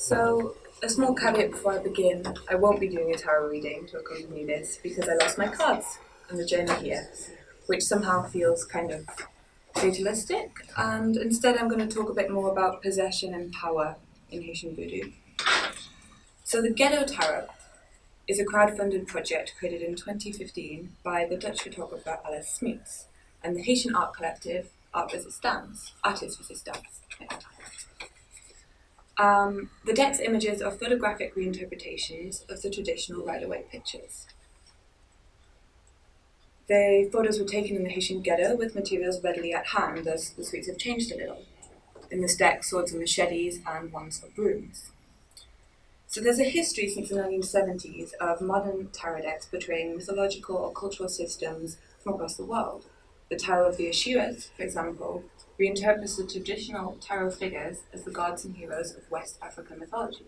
So, a small caveat before I begin, I won't be doing a tarot reading to accompany this because I lost my cards on the journey here, which somehow feels kind of fatalistic, and instead I'm going to talk a bit more about possession and power in Haitian Voodoo. So the Ghetto Tarot is a crowd-funded project created in 2015 by the Dutch photographer Alice Smeets and the Haitian art collective Atis Rezistans. The deck's images are photographic reinterpretations of the traditional Rider-Waite pictures. The photos were taken in the Haitian ghetto with materials readily at hand, thus the suites have changed a little. In this deck, swords and machetes and wands or brooms. So there's a history since the 1970s of modern tarot decks portraying mythological or cultural systems from across the world. The Tarot of the Ashiras, for example, reinterprets the traditional tarot figures as the gods and heroes of West African mythology.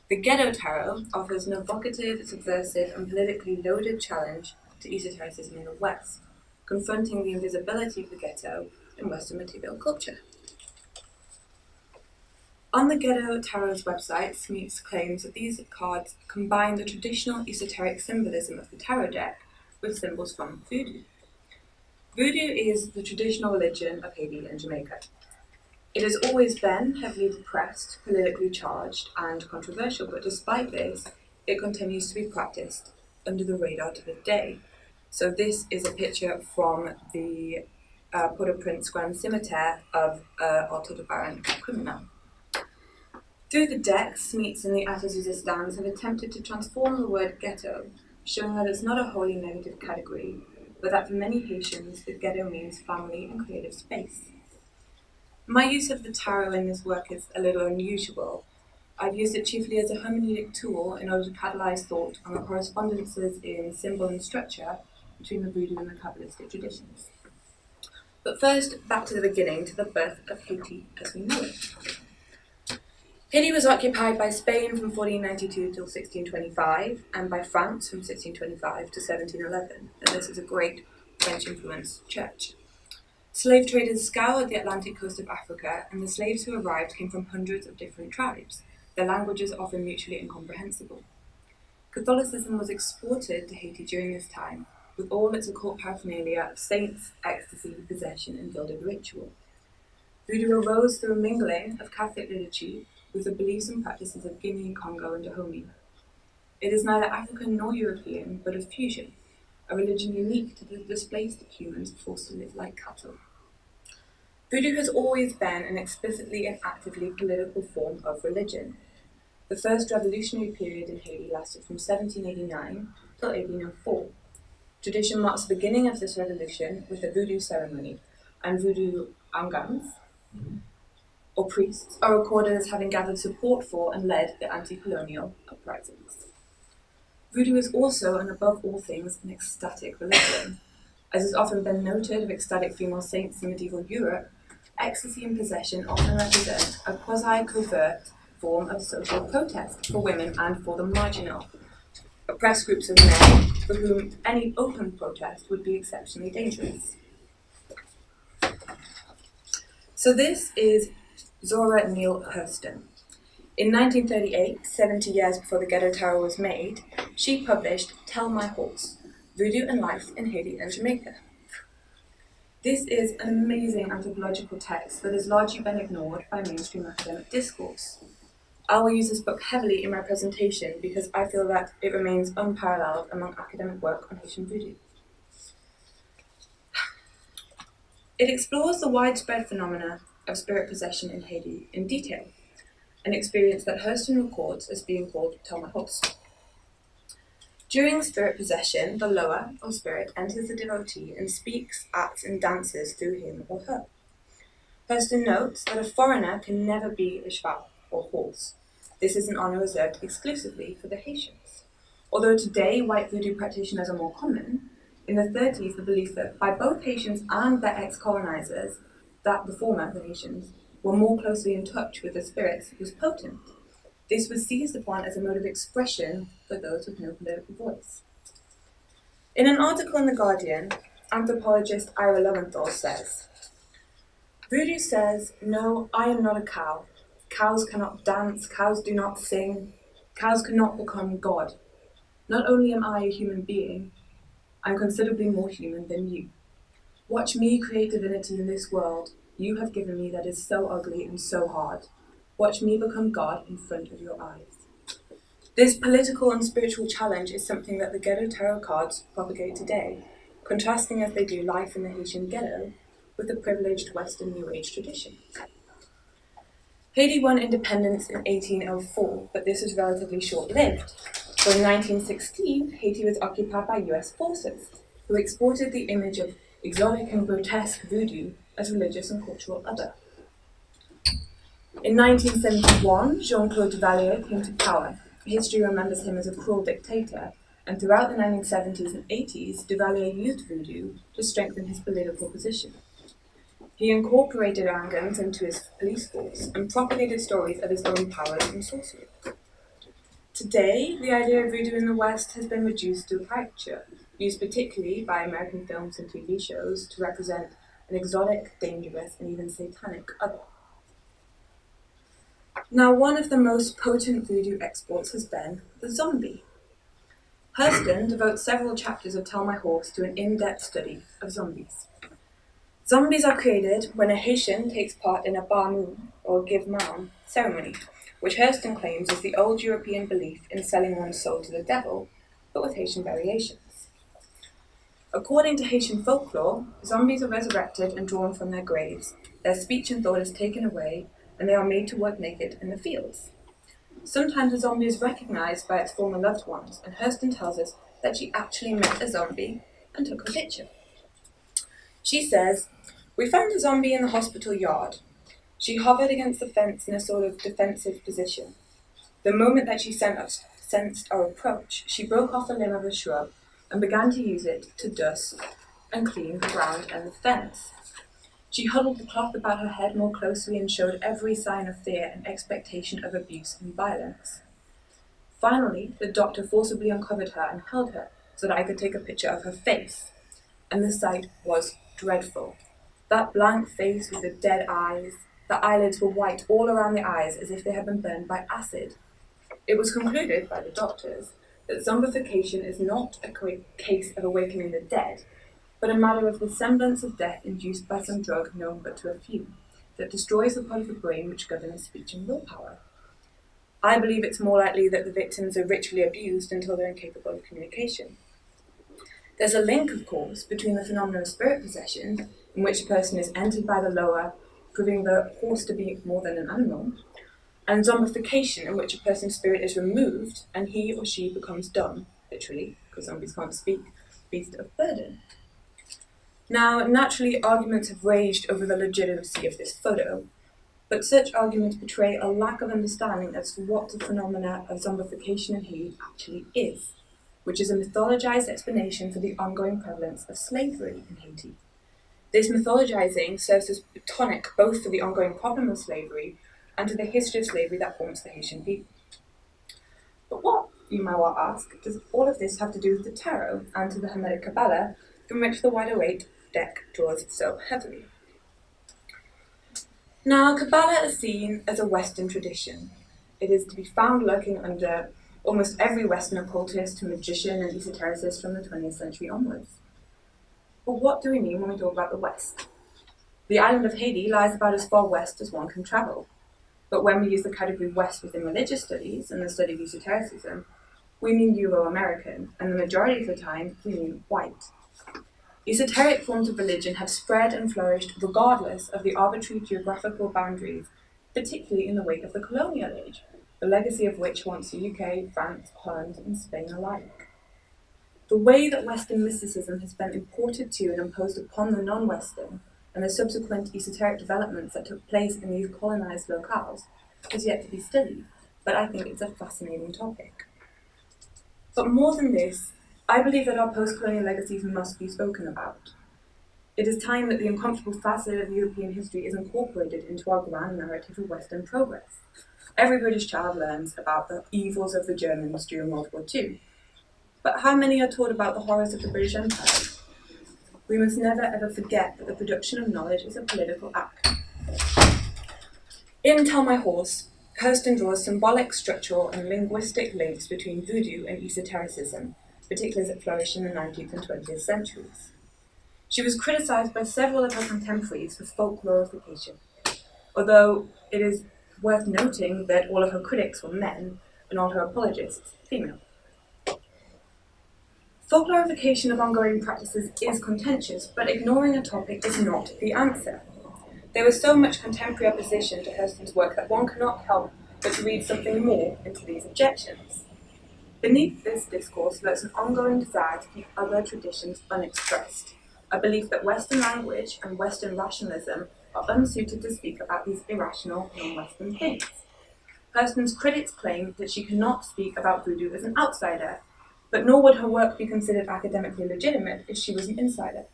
The Ghetto Tarot offers an evocative, subversive, and politically loaded challenge to esotericism in the West, confronting the invisibility of the ghetto in Western material culture. On the Ghetto Tarot's website, Smeets claims that these cards combine the traditional esoteric symbolism of the tarot deck with symbols from Voodoo. Voodoo is the traditional religion of Haiti and Jamaica. It has always been heavily repressed, politically charged, and controversial, but despite this, it continues to be practiced under the radar to this day. So this is a picture from the Port-au-Prince Grand Cimetière of Alto Baron criminal. Through the deck, Smeets and the Atis Rezistans have attempted to transform the word ghetto, showing that it's not a wholly negative category, but that for many Haitians, the ghetto means family and creative space. My use of the tarot in this work is a little unusual. I've used it chiefly as a hermeneutic tool in order to catalyze thought on the correspondences in symbol and structure between the Voodoo and the Kabbalistic traditions. But first, back to the beginning, to the birth of Haiti as we know it. Haiti was occupied by Spain from 1492 till 1625, and by France from 1625 to 1711, and this is a great French-influenced church. Slave traders scoured the Atlantic coast of Africa, and the slaves who arrived came from hundreds of different tribes, their languages often mutually incomprehensible. Catholicism was exported to Haiti during this time, with all its occult paraphernalia of saints, ecstasy, possession, and gilded ritual. Voodoo arose through a mingling of Catholic liturgy with the beliefs and practices of Guinea, Congo, and Dahomey. It is neither African nor European, but a fusion, a religion unique to the displaced humans forced to live like cattle. Voodoo has always been an explicitly and actively political form of religion. The first revolutionary period in Haiti lasted from 1789 till 1804. Tradition marks the beginning of this revolution with a Voodoo ceremony, and Voodoo angams, or priests, are recorded as having gathered support for and led the anti-colonial uprisings. Voodoo is also, and above all things, an ecstatic religion. As has often been noted of ecstatic female saints in medieval Europe, ecstasy and possession often represent a quasi-covert form of social protest for women and for the marginal, oppressed groups of men for whom any open protest would be exceptionally dangerous. So this is Zora Neale Hurston. In 1938, 70 years before the Ghetto Tarot was made, she published Tell My Horse, Voodoo and Life in Haiti and Jamaica. This is an amazing anthropological text that has largely been ignored by mainstream academic discourse. I will use this book heavily in my presentation because I feel that it remains unparalleled among academic work on Haitian Voodoo. It explores the widespread phenomena of spirit possession in Haiti in detail, an experience that Hurston records as being called Tell My Horse. During spirit possession, the loa, or spirit, enters the devotee and speaks, acts, and dances through him or her. Hurston notes that a foreigner can never be a cheval, or horse. This is an honor reserved exclusively for the Haitians. Although today white Voodoo practitioners are more common, in the 30s the belief that by both Haitians and their ex-colonizers, that the former, the Haitians, were more closely in touch with the spirits was potent. This was seized upon as a mode of expression for those with no political voice. In an article in The Guardian, anthropologist Ira Lowenthal says, Voodoo says, no, I am not a cow. cows cannot dance, cows do not sing, cows cannot become God. Not only am I a human being, I'm considerably more human than you. Watch me create divinity in this world you have given me that is so ugly and so hard. Watch me become God in front of your eyes. This political and spiritual challenge is something that the Ghetto Tarot cards propagate today, contrasting as they do life in the Haitian ghetto with the privileged Western New Age tradition. Haiti won independence in 1804, but this was relatively short-lived. So in 1916, Haiti was occupied by US forces, who exported the image of exotic and grotesque voodoo as religious and cultural other. In 1971, Jean-Claude Duvalier came to power. History remembers him as a cruel dictator, and throughout the 1970s and 80s, Duvalier used voodoo to strengthen his political position. He incorporated Angans into his police force and propagated stories of his own powers and sorcery. Today, the idea of voodoo in the West has been reduced to a caricature, used particularly by American films and TV shows to represent an exotic, dangerous, and even satanic other. Now, one of the most potent voodoo exports has been the zombie. Hurston devotes several chapters of Tell My Horse to an in-depth study of zombies. Zombies are created when a Haitian takes part in a barmu, or give maam, ceremony, which Hurston claims is the old European belief in selling one's soul to the devil, but with Haitian variations. According to Haitian folklore, zombies are resurrected and drawn from their graves, their speech and thought is taken away, and they are made to work naked in the fields. Sometimes a zombie is recognized by its former loved ones, and Hurston tells us that she actually met a zombie and took a picture. She says, "We found a zombie in the hospital yard. She hovered against the fence in a sort of defensive position. The moment that she sensed our approach, she broke off a limb of a shrub and began to use it to dust and clean the ground and the fence. She huddled the cloth about her head more closely and showed every sign of fear and expectation of abuse and violence. Finally, the doctor forcibly uncovered her and held her so that I could take a picture of her face. And the sight was dreadful. That blank face with the dead eyes, the eyelids were white all around the eyes as if they had been burned by acid. It was concluded by the doctors that zombification is not a case of awakening the dead, but a matter of the semblance of death induced by some drug known but to a few, that destroys the part of the brain which governs speech and willpower. I believe it's more likely that the victims are ritually abused until they're incapable of communication. There's a link, of course, between the phenomenon of spirit possession, in which a person is entered by the lower, proving the horse to be more than an animal, and zombification, in which a person's spirit is removed and he or she becomes dumb, literally, because zombies can't speak, beast of burden. Now, naturally, arguments have raged over the legitimacy of this photo, but such arguments betray a lack of understanding as to what the phenomena of zombification in Haiti actually is, which is a mythologized explanation for the ongoing prevalence of slavery in Haiti. This mythologizing serves as tonic both for the ongoing problem of slavery and to the history of slavery that haunts the Haitian people. But what, you might well ask, does all of this have to do with the tarot and to the Hermetic Kabbalah from which the Rider-Waite deck draws so heavily? Now, Kabbalah is seen as a Western tradition. It is to be found lurking under almost every Western occultist, magician, and esotericist from the 20th century onwards. But what do we mean when we talk about the West? The island of Haiti lies about as far west as one can travel. But when we use the category West within religious studies and the study of esotericism, we mean Euro-American, and the majority of the time we mean white. Esoteric forms of religion have spread and flourished regardless of the arbitrary geographical boundaries, particularly in the wake of the colonial age, the legacy of which haunts the UK, France, Holland, and Spain alike. The way that Western mysticism has been imported to and imposed upon the non-Western, and the subsequent esoteric developments that took place in these colonized locales, is yet to be studied, but I think it's a fascinating topic. But more than this, I believe that our post-colonial legacies must be spoken about. It is time that the uncomfortable facet of European history is incorporated into our grand narrative of Western progress. Every British child learns about the evils of the Germans during World War II. But how many are taught about the horrors of the British Empire? We must never ever forget that the production of knowledge is a political act. In Tell My Horse, Hurston draws symbolic, structural, and linguistic links between Voodoo and esotericism, particularly as it flourished in the 19th and 20th centuries. She was criticised by several of her contemporaries for folklorification, although it is worth noting that all of her critics were men and all her apologists female. Folklorification of ongoing practices is contentious, but ignoring a topic is not the answer. There was so much contemporary opposition to Hurston's work that one cannot help but to read something more into these objections. Beneath this discourse lurks an ongoing desire to keep other traditions unexpressed, a belief that Western language and Western rationalism are unsuited to speak about these irrational, non-Western things. Hurston's critics claim that she cannot speak about voodoo as an outsider, but nor would her work be considered academically legitimate if she was an insider.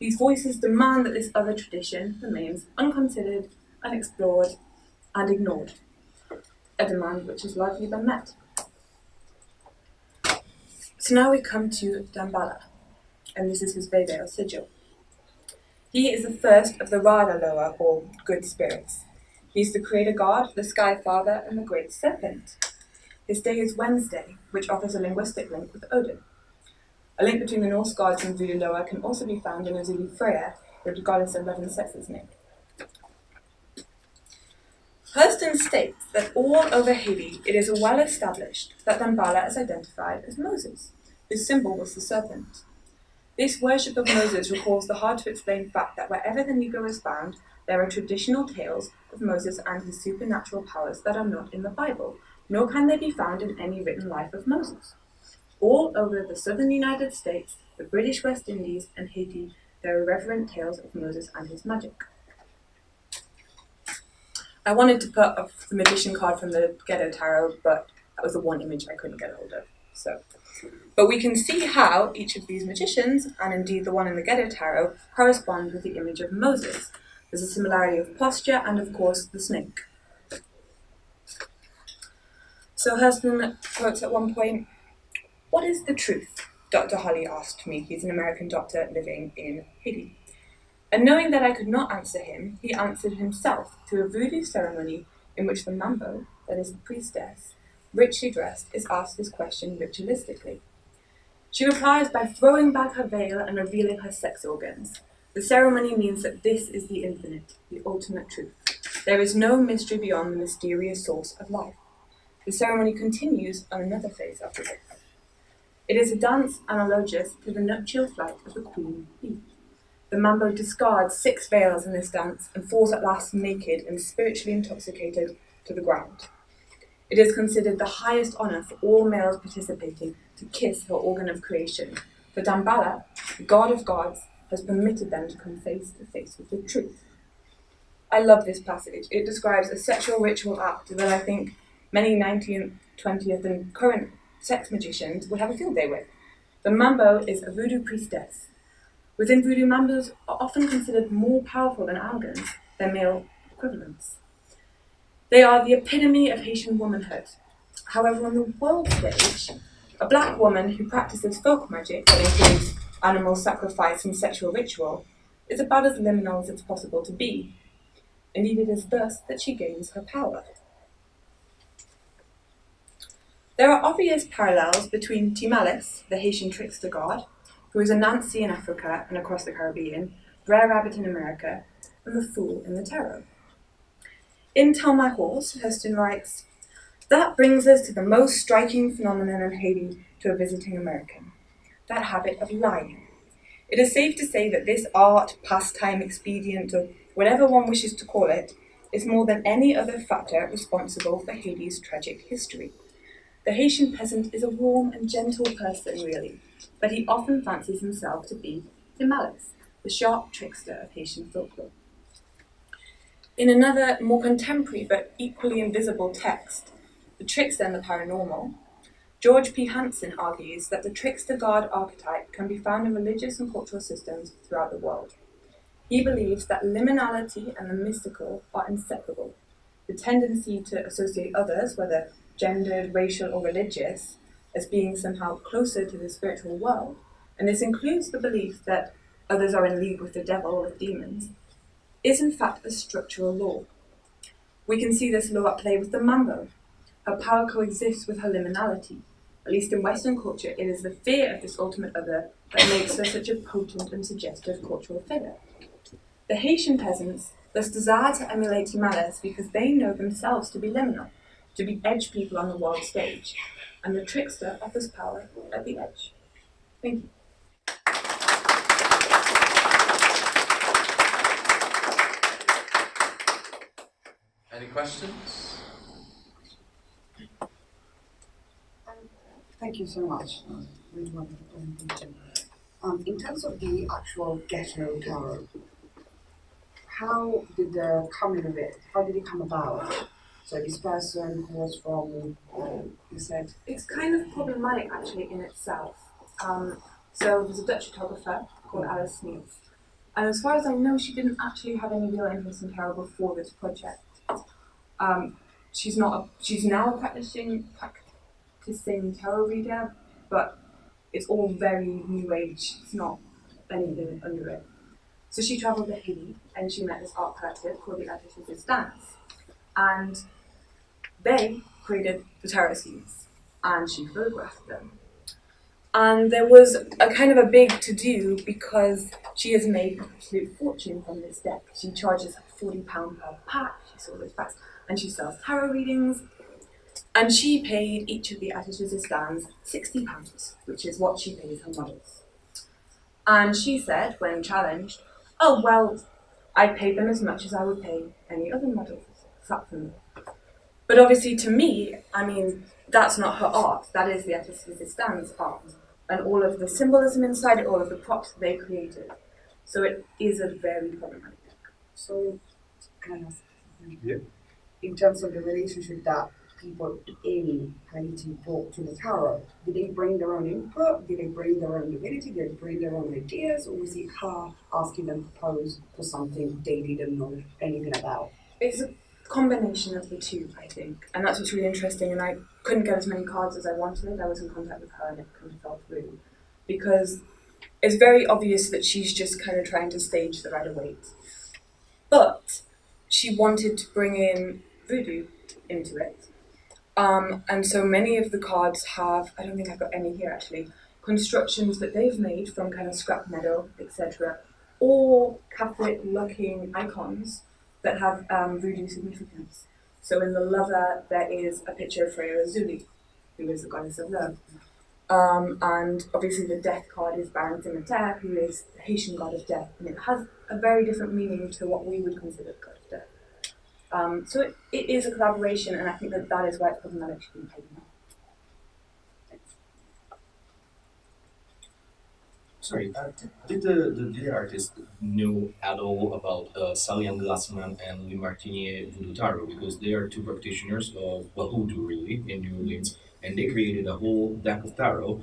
These voices demand that this other tradition remains unconsidered, unexplored, and ignored, a demand which has largely been met. So now we come to Damballa, and this is his Veda or sigil. He is the first of the Rider-Waite, or good spirits. He is the creator god, the sky father, and the great serpent. His day is Wednesday, which offers a linguistic link with Odin. A link between the Norse gods and Voodoo Loa can also be found in a Zulu Freya, the goddess of love and sex's name. Hurston states that all over Haiti it is well established that Damballa is identified as Moses, whose symbol was the serpent. This worship of Moses recalls the hard-to-explain fact that wherever the Negro is found, there are traditional tales of Moses and his supernatural powers that are not in the Bible, nor can they be found in any written life of Moses. All over the southern United States, the British West Indies, and Haiti, there are reverent tales of Moses and his magic. I wanted to put up the magician card from the Ghetto Tarot, but that was the one image I couldn't get hold of. But we can see how each of these magicians, and indeed the one in the Ghetto Tarot, correspond with the image of Moses. There's a similarity of posture and, of course, the snake. So Hurston quotes at one point, "What is the truth?" Dr. Holly asked me. He's an American doctor living in Haiti. And knowing that I could not answer him, he answered himself through a voodoo ceremony in which the mambo, that is the priestess, richly dressed, is asked this question ritualistically. She replies by throwing back her veil and revealing her sex organs. The ceremony means that this is the infinite, the ultimate truth. There is no mystery beyond the mysterious source of life. The ceremony continues on another phase after this. It is a dance analogous to the nuptial flight of the queen bee. The mambo discards 6 veils in this dance and falls at last naked and spiritually intoxicated to the ground. It is considered the highest honor for all males participating to kiss her organ of creation, for Damballa, the god of gods, has permitted them to come face to face with the truth. I love this passage. It describes a sexual ritual act that I think many 19th, 20th, and current sex magicians would have a field day with. The mambo is a voodoo priestess. Within voodoo, mambos are often considered more powerful than algans, their male equivalents. They are the epitome of Haitian womanhood. However, on the world stage, a black woman who practices folk magic that includes animal sacrifice and sexual ritual is about as liminal as it's possible to be. Indeed, it is thus that she gains her power. There are obvious parallels between Timales, the Haitian trickster god, who is a Nancy in Africa and across the Caribbean, Brer Rabbit in America, and the Fool in the Tarot. In Tell My Horse, Hurston writes, "That brings us to the most striking phenomenon in Haiti to a visiting American, that habit of lying. It is safe to say that this art, pastime, expedient, or whatever one wishes to call it, is more than any other factor responsible for Haiti's tragic history. The Haitian peasant is a warm and gentle person, really, but he often fancies himself to be Timales, the sharp trickster of Haitian folklore." In another, more contemporary but equally invisible text, The Trickster and the Paranormal, George P. Hansen argues that the trickster god archetype can be found in religious and cultural systems throughout the world. He believes that liminality and the mystical are inseparable. The tendency to associate others, whether gendered, racial, or religious, as being somehow closer to the spiritual world, and this includes the belief that others are in league with the devil or with demons, is in fact a structural law. We can see this law at play with the mambo. Her power coexists with her liminality. At least in Western culture, it is the fear of this ultimate other that makes her such a potent and suggestive cultural figure. The Haitian peasants thus desire to emulate humanas because they know themselves to be liminal, to be edge people on the world stage, and the trickster offers power at the edge. Thank you. Any questions? Thank you so much. Really wonderful presentation. In terms of the actual Ghetto Tarot, how did the coming of it, how did it come about? So this person who was from, you said? It's kind of problematic actually in itself. So there's a Dutch photographer called Alice Smeets, and as far as I know, she didn't actually have any real interest in tarot before this project. She's now a practicing tarot reader, but it's all very new age. It's not anything under it. So she travelled to Haiti and she met this art collective called the Atis Rezistans, and they created the tarot scenes and she photographed them. And there was a kind of a big to-do because she has made an absolute fortune from this deck. She charges £40 per pack, she sold those packs, and she sells tarot readings. And she paid each of the Atis Rezistans £60, which is what she pays her models. And she said, when challenged, oh, well, I paid them as much as I would pay any other model for them. But obviously to me, I mean, that's not her art. That is the Atis Rezistans art. And all of the symbolism inside it, all of the props they created. So it is a very problematic deck. So, can I ask something? Yeah. In terms of the relationship that people in Haiti brought to the tarot, did they bring their own input? Did they bring their own divinity? Did they bring their own ideas? Or was it her asking them to pose for something they didn't know anything about? It's a combination of the two, I think. And that's what's really interesting. And I couldn't get as many cards as I wanted. I was in contact with her and it kind of fell through. Because it's very obvious that she's just kind of trying to stage the Rider-Waite. But she wanted to bring in Voodoo into it. And so many of the cards have, I don't think I've got any here actually, constructions that they've made from kind of scrap metal, etc. Or Catholic-looking icons that have Voodoo significance. So in the lover, there is a picture of Freya Azuli, who is the goddess of love. And obviously the death card is Baron Cimetière, who is the Haitian god of death, and it has a very different meaning to what we would consider the god of death. So it is a collaboration, and I think that is why it's problematic to be taken out. Sorry, did the artist know at all about Salian Glassman and Lemartinier Voodoo Tarot? Because they are two practitioners of, well, Voodoo really, in New Orleans, and they created a whole deck of tarot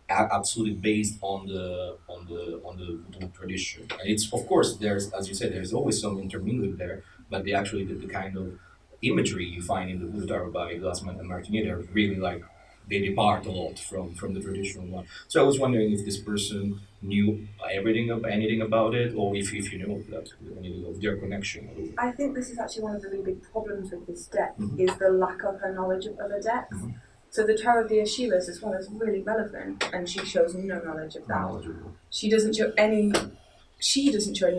absolutely based on the Voodoo tradition. And it's, of course, there's, as you said, there's always some intermingling there, but they actually did the kind of imagery you find in the Voodoo Tarot by Glassman and Martinier. They're really like, they depart a lot from the traditional one. So I was wondering if this person knew anything about it, or if you know of that, anything of their connection. I think this is actually one of the really big problems with this deck, is the lack of her knowledge of other decks. So the Tarot of the Ashiras is one that's really relevant, and she shows no knowledge of that. She doesn't show any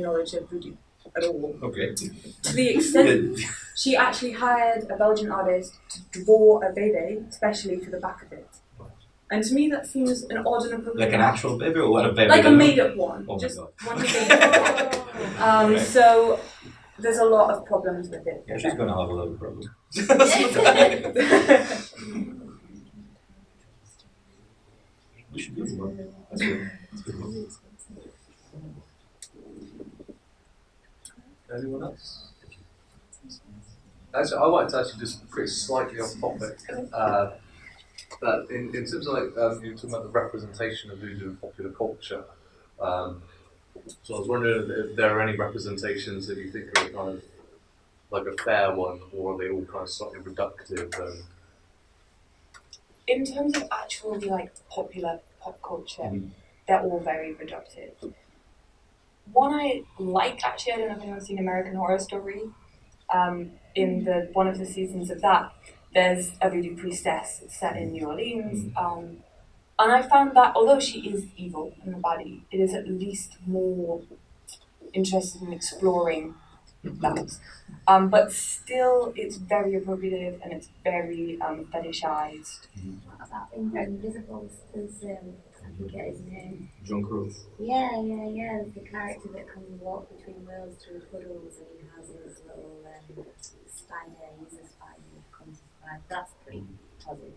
knowledge of Voodoo at all. Okay. To the extent she actually hired a Belgian artist to draw a bebe, especially for the back of it. And to me that seems an odd and appropriate. Like an actual bebe, or what a bebe? Like a made-up one. Oh just my God. one made-up. So there's a lot of problems with it. Yeah, she's gonna have a lot of problems. We should do more. That's good. That's good. Anyone else? Actually, I wanted to actually just pretty slightly off topic. But in terms of like you were talking about the representation of voodoo in popular culture. So I was wondering if there are any representations that you think are kind of like a fair one, or are they all kind of slightly reductive? In terms of actual like popular pop culture, they're all very reductive. One I like, actually, I don't know if anyone's seen American Horror Story. in one of the seasons of that, there's a voodoo priestess set in New Orleans. And I found that although she is evil and a baddie, it is at least more interested in exploring that. But still, it's very appropriative and it's very fetishized. What about Invisibles? There's, I forget his name. John Crow. Yeah. There's the character that can walk between worlds through puddles and he has his little spider. He's a spider who becomes a spider. That's pretty positive.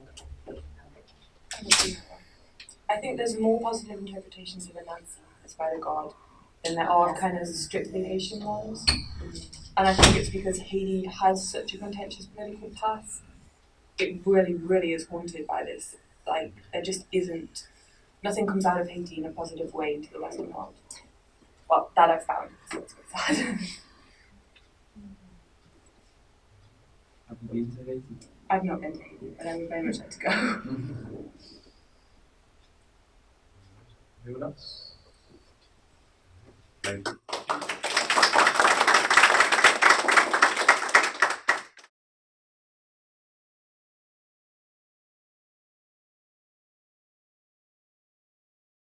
I think there's more positive interpretations of Anansi, the spider god, than there are kind of strictly Haitian ones. And I think it's because Haiti has such a contentious political past. It really, really is haunted by this. Like, there just isn't, nothing comes out of Haiti in a positive way into the Western world. Well, that I've found, so it's quite sad. Have you been to Haiti? I've not been to Haiti, but I would very much like to go. Anyone else? Thank you.